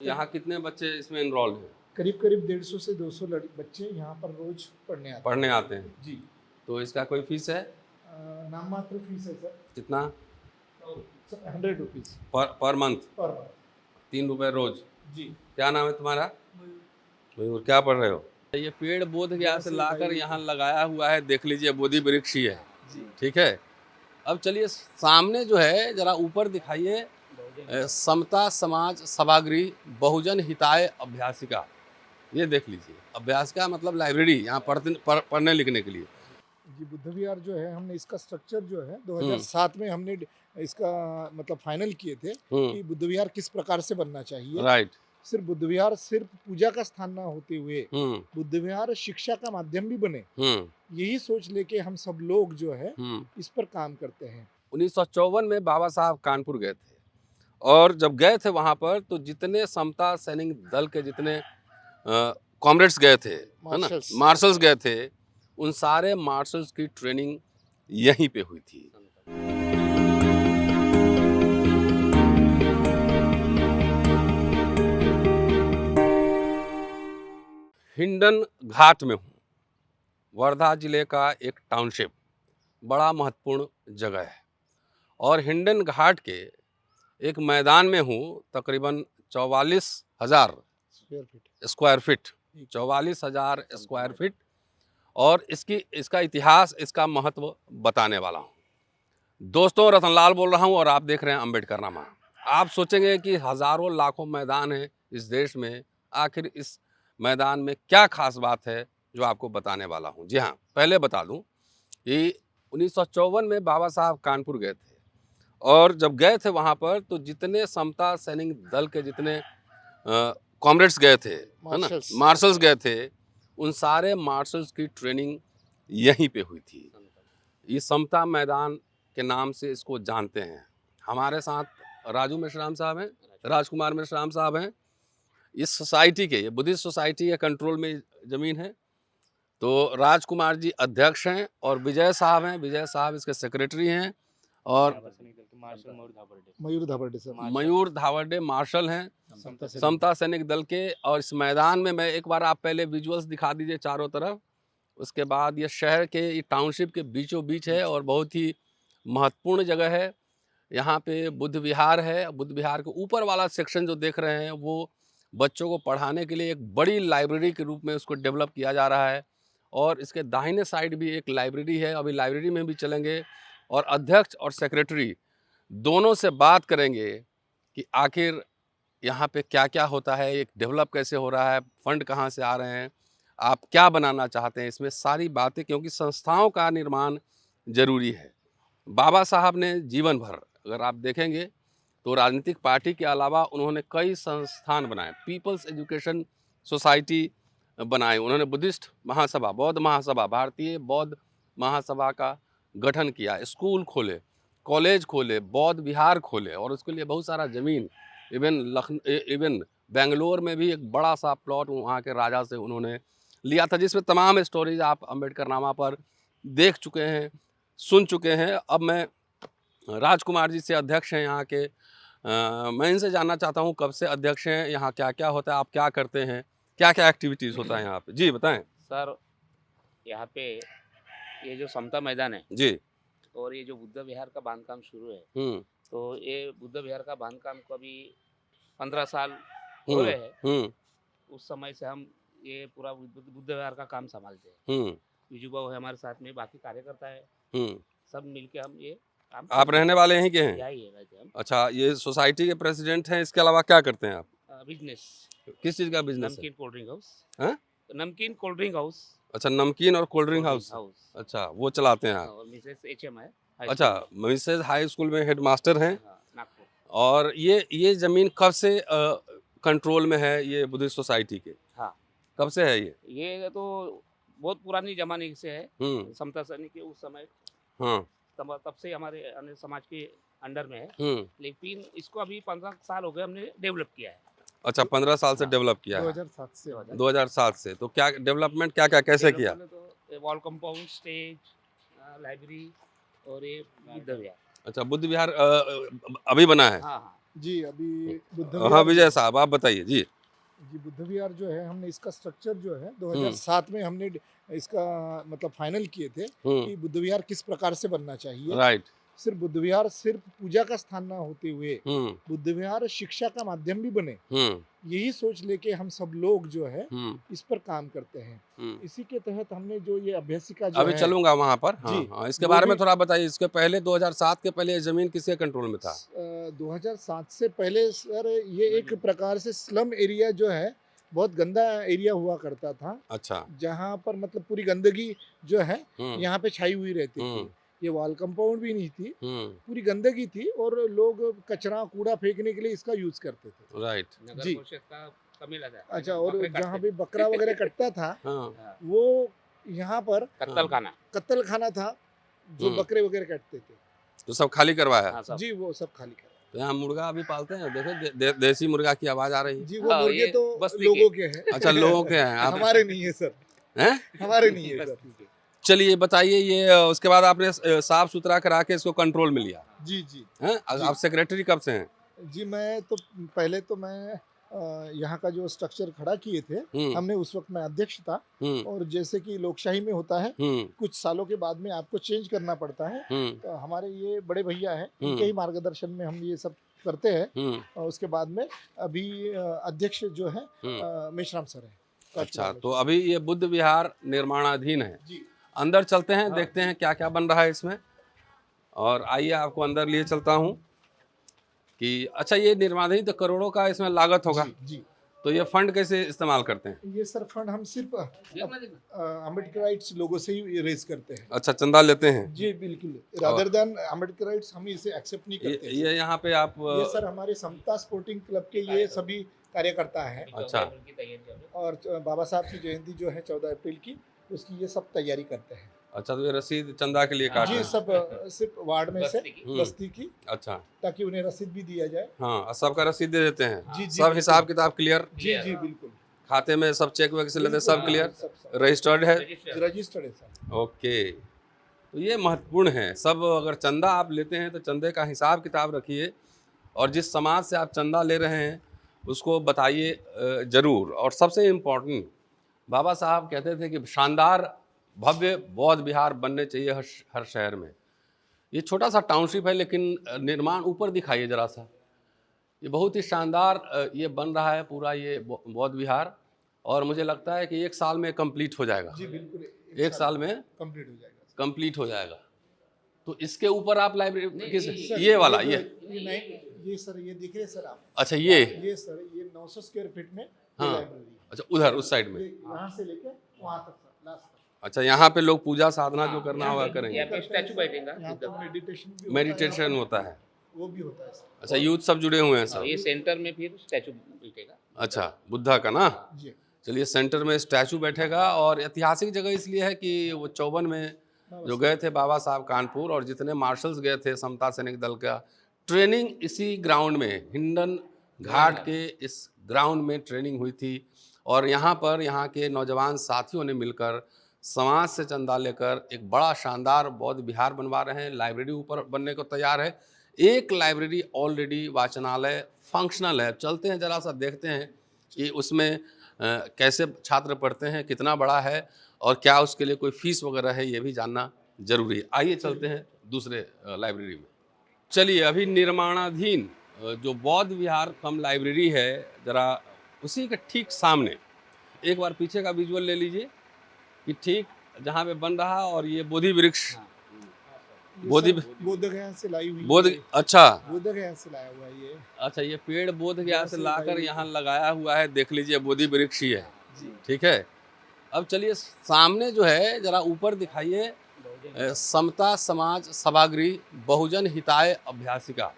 यहाँ कितने बच्चे इसमें इनरोल्ड हैं? करीब करीब 150 से 200 बच्चे यहाँ पर रोज पढ़ने आते हैं हैं जी। तो इसका कोई फीस है? नाम मात्र फीस है सर, कितना? 100 rupees per month? Per month 3 रुपए रोज? जी। क्या नाम है तुम्हारा? मयूर। क्या पढ़ रहे हो? ये पेड़ बोध गया से लाकर यहाँ लगाया हुआ है, देख लीजिए बोधि वृक्ष ही है जी। ठीक है। अब चलिए सामने जो है जरा ऊपर दिखाइए, समता समाज सभागृह बहुजन हिताय अभ्यासिका, ये देख लीजिए। अभ्यासिका मतलब लाइब्रेरी, यहाँ पढ़ने लिखने के लिए। जी बुद्ध विहार जो है, हमने इसका स्ट्रक्चर जो है 2007 में हमने इसका मतलब फाइनल किए थे कि बुद्ध विहार किस प्रकार से बनना चाहिए। राइट। सिर्फ बुद्ध विहार सिर्फ पूजा का स्थान ना होते हुए बुद्ध विहार शिक्षा का माध्यम भी बने, यही सोच लेके हम सब लोग जो है इस पर काम करते हैं। 1954 में बाबा साहब कानपुर गए थे और जब गए थे वहाँ पर तो जितने समता सैनिक दल के जितने कॉमरेड्स गए थे, है ना, मार्शल्स गए थे, उन सारे मार्शल्स की ट्रेनिंग यहीं पे हुई थी। हिंडन घाट में हूँ, वर्धा जिले का एक टाउनशिप, बड़ा महत्वपूर्ण जगह है। और हिंडन घाट के एक मैदान में हूँ, तकरीबन 44,000 स्क्वायर फीट, 44,000 स्क्वायर फीट। और इसका इतिहास, इसका महत्व बताने वाला हूँ। दोस्तों, रतनलाल बोल रहा हूँ और आप देख रहे हैं अम्बेडकरनामा। आप सोचेंगे कि हज़ारों लाखों मैदान हैं इस देश में, आखिर इस मैदान में क्या खास बात है जो आपको बताने वाला हूँ। जी हाँ, पहले बता दूँ कि 1954 में बाबा साहब कानपुर गए थे और जब गए थे वहाँ पर तो जितने समता सैनिक दल के जितने कॉमरेड्स गए थे, है ना, मार्शल्स गए थे, उन सारे मार्शल्स की ट्रेनिंग यहीं पे हुई थी। ये समता मैदान के नाम से इसको जानते हैं। हमारे साथ राजू मेश्राम साहब हैं, राजकुमार मेश्राम साहब हैं। इस सोसाइटी के, ये बुद्धिस्ट सोसाइटी के कंट्रोल में ज़मीन है। तो राजकुमार जी अध्यक्ष हैं और विजय साहब हैं, विजय साहब इसके सेक्रेटरी हैं। और मयूर धावर्डे मार्शल हैं समता सैनिक दल के। और इस मैदान में मैं एक बार, आप पहले विजुअल्स दिखा दीजिए चारों तरफ। उसके बाद ये शहर के, ये टाउनशिप के बीचों बीच है और बहुत ही महत्वपूर्ण जगह है। यहाँ पे बुद्ध विहार है। बुद्ध विहार के ऊपर वाला सेक्शन जो देख रहे हैं वो बच्चों को पढ़ाने के लिए एक बड़ी लाइब्रेरी के रूप में उसको डेवलप किया जा रहा है। और इसके दाहिने साइड भी एक लाइब्रेरी है, अभी लाइब्रेरी में भी चलेंगे और अध्यक्ष और सेक्रेटरी दोनों से बात करेंगे कि आखिर यहाँ पे क्या क्या होता है, एक डेवलप कैसे हो रहा है, फंड कहाँ से आ रहे हैं, आप क्या बनाना चाहते हैं, इसमें सारी बातें, क्योंकि संस्थाओं का निर्माण जरूरी है। बाबा साहब ने जीवन भर, अगर आप देखेंगे तो राजनीतिक पार्टी के अलावा उन्होंने कई संस्थान बनाए, पीपल्स एजुकेशन सोसाइटी बनाए, उन्होंने बुद्धिस्ट महासभा, बौद्ध महासभा, भारतीय बौद्ध महासभा का गठन किया, स्कूल खोले, कॉलेज खोले, बौद्ध विहार खोले और उसके लिए बहुत सारा ज़मीन, इवन बेंगलोर में भी एक बड़ा सा प्लॉट वहाँ के राजा से उन्होंने लिया था, जिसमें तमाम स्टोरीज आप अम्बेडकरनामा पर देख चुके हैं, सुन चुके हैं। अब मैं राजकुमार जी से, अध्यक्ष हैं यहाँ के, मैं इनसे जानना चाहता हूँ कब से अध्यक्ष हैं, यहाँ क्या क्या होता है, आप क्या करते हैं, क्या क्या एक्टिविटीज़ होता है यहाँ पे, जी बताएं। सर, यहाँ पे ये जो समता मैदान है जी, और ये जो बुद्ध विहार का बांधकाम शुरू है, तो ये बुद्ध विहार का बांधकाम को अभी 15 साल हो रहे हैं। उस समय से हम ये पूरा बुद्ध विहार का काम संभालते हैं। विजू बाबू है हमारे साथ में, बाकी कार्यकर्ता है, सब मिलके हम ये काम। आप रहने वाले यहीं के हैं? यही है रहते हम। अच्छा, ये सोसाइटी के प्रेसिडेंट हैं, इसके अलावा क्या करते हैं आप? बिजनेस। किस चीज़ का बिजनेस है? नमकीन कोल्ड ड्रिंक हाउस। हाँ? नमकीन कोल्ड ड्रिंक हाउस। अच्छा, नमकीन और कोल्ड ड्रिंक हाउस। अच्छा, वो चलाते हैं आप? और मिसेस HM है। अच्छा, मिसेस हाई स्कूल में हेड मास्टर हैं। नागपुर। और ये ज़मीन कब से कंट्रोल में है ये बुद्धिस्ट सोसाइटी के? हाँ, कब से है ये तो बहुत पुरानी जमाने से है। समता सैनिक के उस समय, हाँ, तब से हमारे अन्य समाज के अंडर में है। लेकिन इसको अभी 15 साल हो गए हमने डेवलप किया है। अच्छा, 15 साल से डेवलप किया है। 2007 से। तो क्या डेवलपमेंट, क्या क्या कैसे किया? तो वॉल कंपाउंड, स्टेज, लाइब्रेरी और ये बुद्ध विहार। अच्छा, बुद्ध विहार अभी बना है? हाँ हाँ, जी अभी बुद्ध हाँ विहार विजय साहब आप बताइए जी। जी बुद्ध विहार जो है हमने इसका स्ट्रक्चर जो है 2007 में हमने इसका मतलब फाइनल किए थे कि बुद्ध विहार किस प्रकार से बनना चाहिए। राइट। सिर्फ बुद्ध विहार सिर्फ पूजा का स्थान ना होते हुए बुद्ध विहार शिक्षा का माध्यम भी बने, यही सोच लेके हम सब लोग जो है इस पर काम करते हैं। इसी के तहत हमने जो ये अभ्यासिका जो अभी है चलूंगा वहाँ पर। हाँ, जी हाँ, इसके बारे में थोड़ा बताइए। इसके पहले 2007 के पहले ये जमीन किसके कंट्रोल में था? 2007 से पहले सर ये एक प्रकार से स्लम एरिया जो है बहुत गंदा एरिया हुआ करता था। अच्छा। जहाँ पर मतलब पूरी गंदगी जो है यहाँ पे छाई हुई रहती थी। ये वॉल कंपाउंड भी नहीं थी, पूरी गंदगी थी और लोग कचरा कूड़ा फेंकने के लिए इसका यूज करते थे। राइट जी कमी लगा। अच्छा और जहाँ भी बकरा वगैरह कटता था वो यहाँ पर कत्ल खाना था जो बकरे वगैरह कटते थे, तो सब खाली करवाया? जी वो सब खाली कर। तो यहाँ मुर्गा भी पालते हैं, देखो देसी मुर्गा की आवाज आ रही है। जी वो मुर्गे तो लोगों के हैं। अच्छा लोगों के हैं, आप हमारे नहीं है सर। हैं? हमारे नहीं है सर। चलिए बताइए, ये उसके बाद आपने साफ सुथरा करा के इसको कंट्रोल में लिया? जी जी हैं? आप सेक्रेटरी कब से हैं? जी मैं तो पहले तो मैं यहाँ का जो स्ट्रक्चर खड़ा किए थे हमने उस वक्त मैं अध्यक्ष था और जैसे कि लोकशाही में होता है कुछ सालों के बाद में आपको चेंज करना पड़ता है, तो हमारे ये बड़े भैया हैं इनके ही मार्गदर्शन में हम ये सब करते हैं और उसके बाद में अभी अध्यक्ष जो है मेश्राम सर है। अच्छा तो अभी ये बुद्ध विहार निर्माणाधीन है जी। अंदर चलते हैं, देखते हैं क्या क्या बन रहा है इसमें। और आइए आपको अंदर लिए चलता हूँ कि अच्छा ये निर्माणाधीन तो करोड़ों का इसमें लागत होगा जी। तो ये फंड कैसे इस्तेमाल करते हैं? ये सर फंड हम सिर्फ अम्बेडकराइट्स लोगों से ही रेज करते हैं। अच्छा चंदा लेते हैं जी बिल्कुल, रादर देन अम्बेडकराइट्स हम इसे एक्सेप्ट नहीं करते। ये यहाँ पे आप ये सर हमारे समता स्पोर्टिंग क्लब के ये सभी कार्यकर्ता हैं। अच्छा और बाबा साहब की जयंती जो है 14 अप्रैल की, उसकी ये सब तैयारी करते हैं। अच्छा तो ये रसीद चंदा के लिए काट जी सब सिर्फ वार्ड में से बस्ती की, अच्छा ताकि उन्हें रसीद भी दिया जाए। हाँ सबका रसीद दे देते हैं जी, सब हिसाब किताब क्लियर? जी जी बिल्कुल, खाते में सब चेक वेक से लेते सब क्लियर रजिस्टर्ड है? रजिस्टर्ड है सर। ओके तो ये महत्वपूर्ण है सब। अगर चंदा आप लेते हैं तो चंदे का हिसाब किताब रखिए और जिस समाज से आप चंदा ले रहे हैं उसको बताइए जरूर। और सबसे इम्पोर्टेंट बाबा साहब कहते थे कि शानदार भव्य बौद्ध विहार बनने चाहिए हर शहर में। ये छोटा सा टाउनशिप है लेकिन निर्माण ऊपर दिखाइए जरा सा, ये बहुत ही शानदार ये बन रहा है पूरा ये बौद्ध विहार। और मुझे लगता है कि 1 साल में कंप्लीट हो जाएगा। जी बिल्कुल 1 साल में कंप्लीट हो जाएगा। तो इसके ऊपर आप लाइब्रेरी किस ये वाला ये सर ये दिख रहे सर आप? अच्छा ये सर ये 900 स्क्वायर फीट में हाँ लाइब्रेरी। अच्छा उधर उस साइड में यहाँ से लेके वहाँ तक सर लास्ट। अच्छा यहाँ पे लोग पूजा साधना जो करना होगा करेंगे, स्टैचू बैठेगा, मेडिटेशन होता है, वो भी होता है। अच्छा यूथ सब जुड़े हुए हैं सब। ये सेंटर में फिर स्टैचू बैठेगा। अच्छा बुद्धा का ना जी। चलिए सेंटर में स्टैचू बैठेगा। और ऐतिहासिक जगह इसलिए है कि वो 54 में जो गए थे बाबा साहब कानपुर और जितने मार्शल्स गए थे समता सैनिक दल का, ट्रेनिंग इसी ग्राउंड में हिंडन घाट के इस ग्राउंड में ट्रेनिंग हुई थी। और यहाँ पर यहाँ के नौजवान साथियों ने मिलकर समाज से चंदा लेकर एक बड़ा शानदार बौद्ध विहार बनवा रहे हैं। लाइब्रेरी ऊपर बनने को तैयार है, एक लाइब्रेरी ऑलरेडी वाचनालय फंक्शनल है। चलते हैं जरा सा देखते हैं कि उसमें कैसे छात्र पढ़ते हैं, कितना बड़ा है और क्या उसके लिए कोई फीस वगैरह है, ये भी जानना जरूरी है। आइए चलते हैं दूसरे लाइब्रेरी में। चलिए अभी निर्माणाधीन जो बौद्ध विहार कम लाइब्रेरी है जरा उसी के ठीक सामने एक बार पीछे का विजुअल ले लीजिए कि ठीक जहाँ पे बन रहा और ये बोधि वृक्ष बोध गया से लाई हुई बोध अच्छा बोध गया से लाया हुआ ये। अच्छा ये पेड़ बोध गया से लाकर यहाँ लगाया हुआ है, देख लीजिए बोधि वृक्ष ही है। ठीक है अब चलिए सामने जो है जरा ऊपर दिखाइए समता समाज सभागृह बहुजन हिताय अभ्यासिका,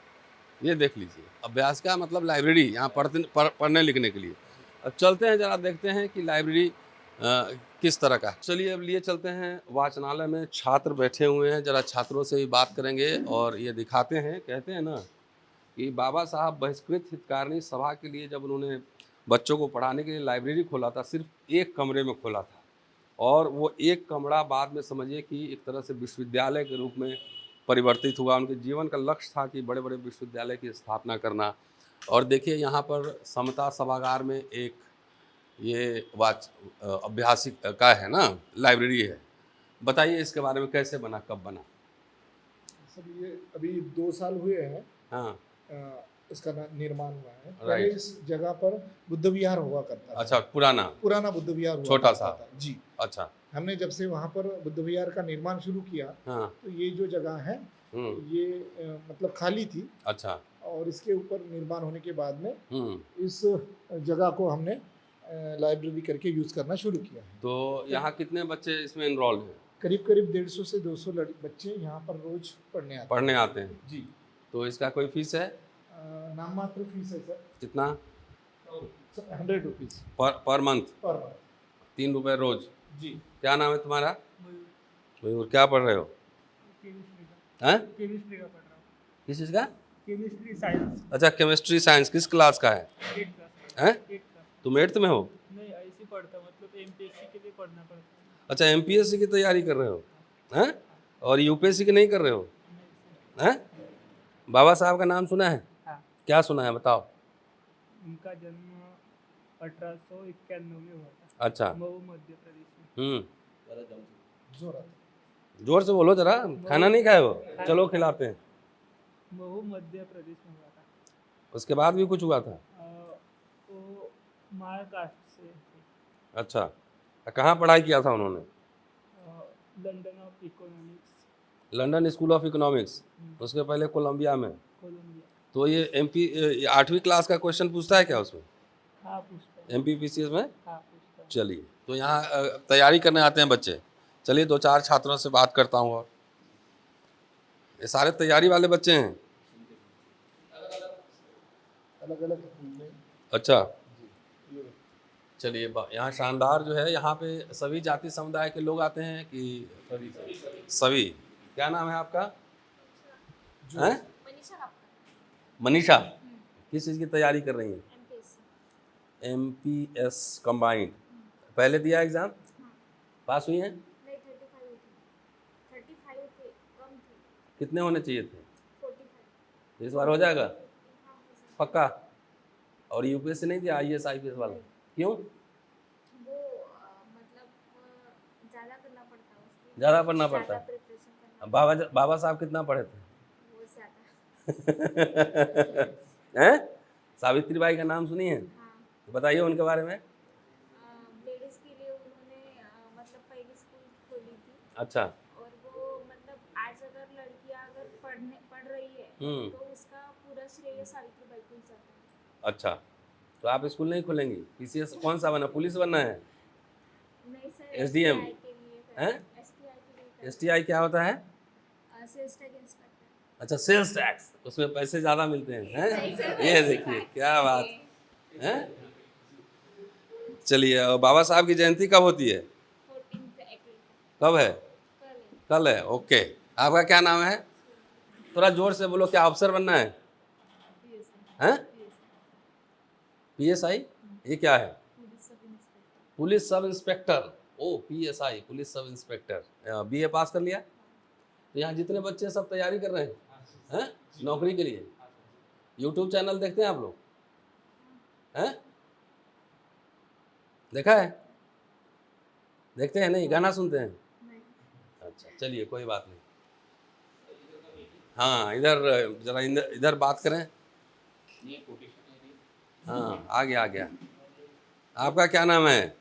ये देख लीजिए। अभ्यासिका मतलब लाइब्रेरी, यहाँ पढ़ने लिखने के लिए। अब चलते हैं जरा देखते हैं कि लाइब्रेरी किस तरह का। चलिए अब लिए चलते हैं वाचनालय में, छात्र बैठे हुए हैं, जरा छात्रों से भी बात करेंगे और ये दिखाते हैं। कहते हैं ना कि बाबा साहब बहिष्कृत हितकारिणी सभा के लिए जब उन्होंने बच्चों को पढ़ाने के लिए लाइब्रेरी खोला था, सिर्फ एक कमरे में खोला था और वो एक कमरा बाद में समझिए कि एक तरह से विश्वविद्यालय के रूप में परिवर्तित हुआ। उनके जीवन का लक्ष्य था कि बड़े बड़े विश्वविद्यालय की स्थापना करना। और देखिए यहाँ पर समता सभागार में एक ये अभ्यासिक का है ना, लाइब्रेरी है। बताइए इसके बारे में, कैसे बना, कब बना? सर ये अभी 2 साल हुए हैं। हाँ, इसका निर्माण हुआ है। पहले इस जगह पर बुद्ध विहार हुआ करता था। अच्छा, पुराना बुद्ध विहार हुआ छोटा करता सा था। जी। अच्छा। हमने जब से वहाँ पर बुद्ध विहार का निर्माण शुरू किया, हाँ। तो ये जो जगह है ये मतलब खाली थी। अच्छा। और इसके ऊपर निर्माण होने के बाद में इस जगह को हमने लाइब्रेरी करके यूज करना शुरू किया है। तो यहाँ कितने बच्चे इसमें इनरोल हैं? करीब 150 से 200 बच्चे यहाँ पर रोज पढ़ने आते हैं। जी। तो इसका कोई फीस है? नाम मात्र फीस है सर। कितना? 100 रुपीज पर मंथ? 3 रुपए रोज। जी। क्या नाम है तुम्हारा? मयूर। क्या पढ़ रहे हो? हैं? केमिस्ट्री का पढ़ रहा हूँ। किस चीज़ का? Chemistry science. अच्छा, केमिस्ट्री साइंस। किस क्लास का है? 8th class. हैं? 8th class. तुम 8th में हो? नहीं, ऐसे पढ़ता, मतलब एमपीएससी के लिए पढ़ना पड़ता है। अच्छा, एमपीएससी की तैयारी कर रहे हो? हैं? और यूपीएससी की नहीं कर रहे हो? हैं? बाबा साहब का नाम सुना है? हाँ। क्या सुना है, बताओ। उनका जन्म 1891 में हुआ था। अच्छा। मऊ, मध्य प्रदेश में। जोर से बोलो जरा। खाना नहीं खाए हो? चलो खिलाते हैं। मऊ, मध्य प्रदेश में हुआ था। उसके बाद भी कुछ हुआ था? वो महाराष्ट्र से थे। अच्छा, कहाँ पढ़ाई किया था उन्होंने? London of economics. London school of economics. उसके पहले कोलंबिया में। कोलंबिया। तो ये एमपी 8वीं क्लास का क्वेश्चन पूछता है क्या उसमें? हाँ, पूछता है। एमपीपीसीएस में? हाँ, पूछता है। चलिए, तो यहाँ तैयारी करने आते हैं बच्चे। चलिए 2-4 छात्रों से बात करता हूँ। और ये सारे तैयारी वाले बच्चे हैं? अलग-अलग। अच्छा, चलिए। यहाँ शानदार जो है, यहाँ पे सभी जाति समुदाय के लोग आते हैं कि सभी? क्या नाम है आपका? हैं? मनीषा। किस चीज़ की तैयारी कर रही हैं? MPS combined. पहले दिया एग्जाम? पास हुई हैं? नहीं, 35 थे, कम थे। कितने होने चाहिए थे? 45। इस बार हो जाएगा पक्का? और यूपीएससी नहीं दिया, आईएएस आईपीएस वाला? क्यों? वो मतलब ज़्यादा करना पड़ता है उसके लिए। ज़्यादा पढ़ना पड़ता है। प्रिपरेशन करना। बाबा साहब कितना पढ़े थे? वो ज़्यादा। हैं? सावित्री बाई का नाम सुनी है? हाँ। बताइए उनके बारे में। लेडीज़ के लिए उन्होंने मतलब पहली स्कूल खोली थी। अच्छा। और वो मतलब आज अगर लड़कियां अगर पढ़ रही है तो उसका पूरा श्रेय सावित्री बाई को ही जाता है। अच्छा, तो आप स्कूल नहीं खोलेंगी? पीसीएस कौन सा बनना, पुलिस बनना है? नहीं सर, एसडीएम? हैं? एसटीआई क्या होता है? Sales tax inspector. अच्छा, सेल्स टैक्स। उसमें पैसे ज़्यादा मिलते हैं? ये देखिए क्या बात है। चलिए, बाबा साहब की जयंती कब होती है? 14 अप्रैल। कब है? कल है। ओके। आपका क्या नाम है? थोड़ा जोर से बोलो। क्या अफसर बनना है? हैं? पीएसआई? ये क्या है? Police sub inspector. Oh, PSI, police sub inspector. BA pass कर लिया? तो यहाँ जितने बच्चे सब तैयारी कर रहे हैं नौकरी के लिए? यूट्यूब चैनल देखते हैं आप लोग? हैं? देखा है? देखते हैं नहीं? गाना सुनते हैं? अच्छा, चलिए कोई बात नहीं। हाँ, इधर जरा इधर बात करें। हाँ, आ गया। आपका क्या नाम है?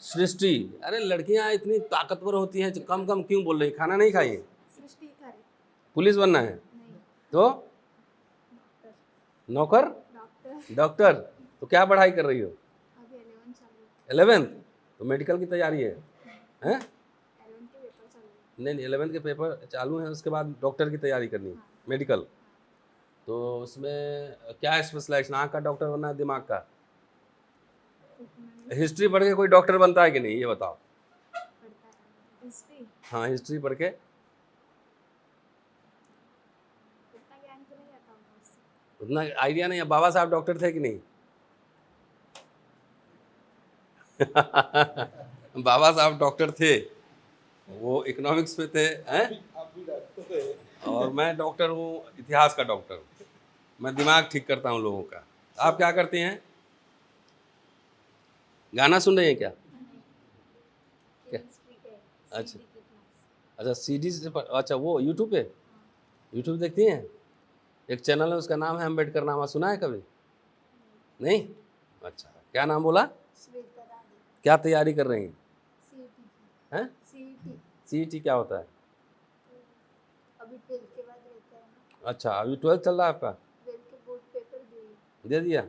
सृष्टि। अरे लड़कियां इतनी ताकतवर होती हैं, कम क्यों बोल रही? खाना नहीं खाई? पुलिस बनना है? तो नौकर? डॉक्टर। तो क्या पढ़ाई कर रही हो? 11th? तो मेडिकल की तैयारी है? हैं? नहीं, 11th के पेपर चालू हैं, उसके बाद डॉक्टर की तैयारी करनी है। मेडिकल। तो उसमें क्या स्पेशलाइजेशन? आँख का डॉक्टर बनना है, दिमाग का? हिस्ट्री पढ़ के कोई डॉक्टर बनता है कि नहीं, ये बताओ। हाँ, हिस्ट्री पढ़ के। उतना आइडिया नहीं है। बाबा साहब डॉक्टर थे कि नहीं? बाबा साहब डॉक्टर थे, वो इकोनॉमिक्स में थे। हैं? और मैं डॉक्टर हूँ, इतिहास का डॉक्टर। मैं दिमाग ठीक करता हूँ लोगों का। आप क्या करती हैं? गाना सुन रही हैं क्या? क्या? अच्छा अच्छा, सीडी से अच्छा, वो यूट्यूब पे यूट्यूब देखती हैं? एक चैनल है, उसका नाम है अम्बेडकर नामा, सुना है कभी? नहीं? अच्छा, क्या नाम बोला? क्या तैयारी कर रही हैं? हैं? सीईटी क्या होता है? अभी 12th के बाद रहता है ना। अच्छा, अभी 12th चल रहा है आपका? 12th के बोर्ड पेपर दे दिया?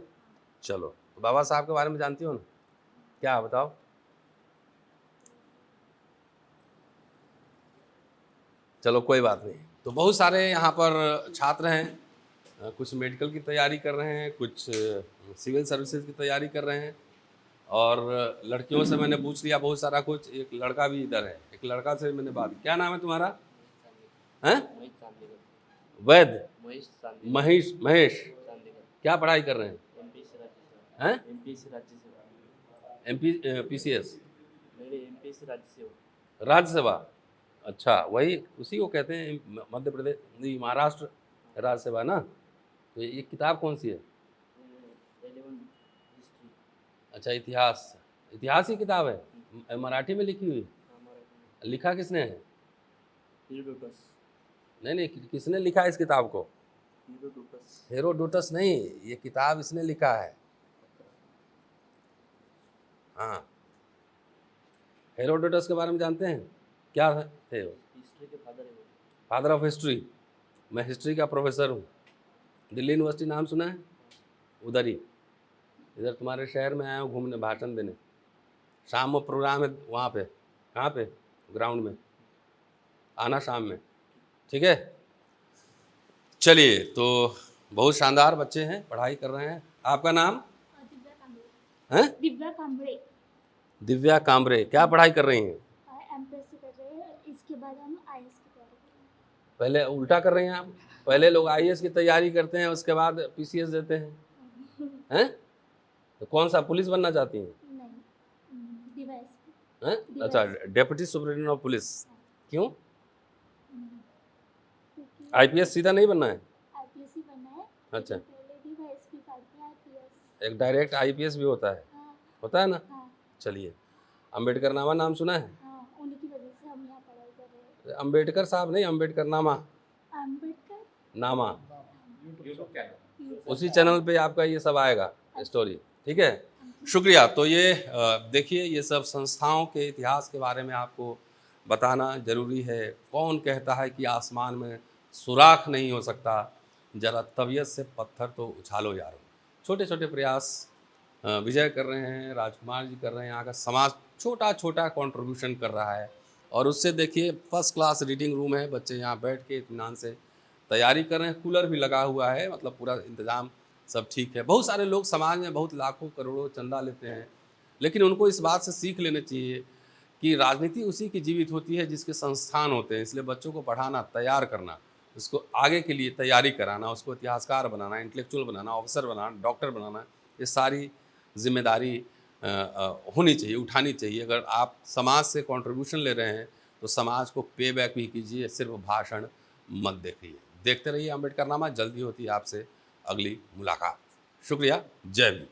चलो, तो बाबा साहब के बारे में जानती हो ना? क्या बताओ? चलो कोई बात नहीं। तो बहुत सारे यहाँ पर छात्र हैं, कुछ मेडिकल की तैयारी कर रहे हैं, कुछ सिविल सर्विसेज की तैयारी कर रहे हैं, और लड़कियों से मैंने पूछ लिया बहुत सारा कुछ। एक लड़का भी इधर है, एक लड़का से मैंने बात। क्या नाम है तुम्हारा? हैं? वैद? महेश? महेश क्या पढ़ाई कर रहे हैं? हैं? एमपी पीसीएस राज्य सेवा। अच्छा, वही उसी को कहते हैं मध्य प्रदेश, नहीं महाराष्ट्र राज्य सेवा ना। तो ये किताब कौन सी है? अच्छा, इतिहास। इतिहास की किताब है, मराठी में लिखी हुई? लिखा किसने है? नहीं, किसने लिखा है इस किताब को? हेरोडोटस नहीं, ये किताब इसने लिखा है। हाँ, हेरोडोटस के बारे में जानते हैं? क्या थे वो? हिस्ट्री के फादर ऑफ हिस्ट्री। मैं हिस्ट्री का प्रोफेसर हूँ। दिल्ली यूनिवर्सिटी नाम सुना है? उधर ही, इधर तुम्हारे शहर में आया हूँ घूमने, भाषण देने। शाम में प्रोग्राम है वहाँ पे। कहाँ पे? ग्राउंड में आना शाम में, ठीक है? चलिए, तो बहुत शानदार बच्चे हैं, पढ़ाई कर रहे हैं। आपका नाम? हैं? दिव्या कांबळे। दिव्या कांबरे। क्या पढ़ाई कर रही हैं? एमपीएससी कर रहे हैं, इसके बाद हम आईएएस की तैयारी करेंगे। पहले उल्टा कर रहे हैं आप। पहले लोग आईएएस की तैयारी करते हैं, उसके बाद पीसीएस देते हैं। हैं? तो कौन सा पुलिस बनना चाहती हैं? नहीं, डीवाईएसपी। हैं? अच्छा, डेप्यूटी सुपरिटेंडेंट ऑफ पुलिस। क्यों? आईपीएस सीधा नहीं बनना है? आईपीएस ही बनना है। अच्छा, पहले डीवाईएसपी बाद में आईपीएस। एक डायरेक्ट आईपीएस भी होता है? हाँ, होता है ना? हाँ, चलिए, अम्बेडकर नामा नाम सुना है? हाँ, उन्हीं की वजह से हम यहाँ पढ़ाई कर रहे हैं। अम्बेडकर साहब नहीं, अम्बेडकर नामा। अम्बेडकर नामा उसी चैनल पे आपका ये सब आएगा स्टोरी, ठीक है? शुक्रिया। तो ये देखिए, ये सब संस्थाओं के इतिहास के बारे में आपको बताना ज़रूरी है। कौन कहता है कि आसमान में सुराख नहीं हो सकता? ज़रा तबीयत से पत्थर तो उछालो यारो। छोटे छोटे प्रयास विजय कर रहे हैं, राजकुमार जी कर रहे हैं, यहाँ का समाज छोटा छोटा कंट्रीब्यूशन कर रहा है। और उससे देखिए, फर्स्ट क्लास रीडिंग रूम है, बच्चे यहाँ बैठ के इत्मीनान से तैयारी कर रहे हैं। कूलर भी लगा हुआ है, मतलब पूरा इंतज़ाम सब ठीक है। बहुत सारे लोग समाज में बहुत लाखों करोड़ों चंदा लेते हैं, लेकिन उनको इस बात से सीख लेना चाहिए कि राजनीति उसी की जीवित होती है जिसके संस्थान होते हैं। इसलिए बच्चों को पढ़ाना, तैयार करना, उसको आगे के लिए तैयारी कराना, उसको इतिहासकार बनाना, इंटेलेक्चुअल बनाना, ऑफिसर बनाना, डॉक्टर बनाना, ये सारी जिम्मेदारी होनी चाहिए, उठानी चाहिए। अगर आप समाज से कंट्रीब्यूशन ले रहे हैं तो समाज को पे बैक भी कीजिए, सिर्फ भाषण मत देखिए। देखते रहिए अम्बेडकर नामा। जल्दी होती है आपसे अगली मुलाकात। शुक्रिया। जय भीम।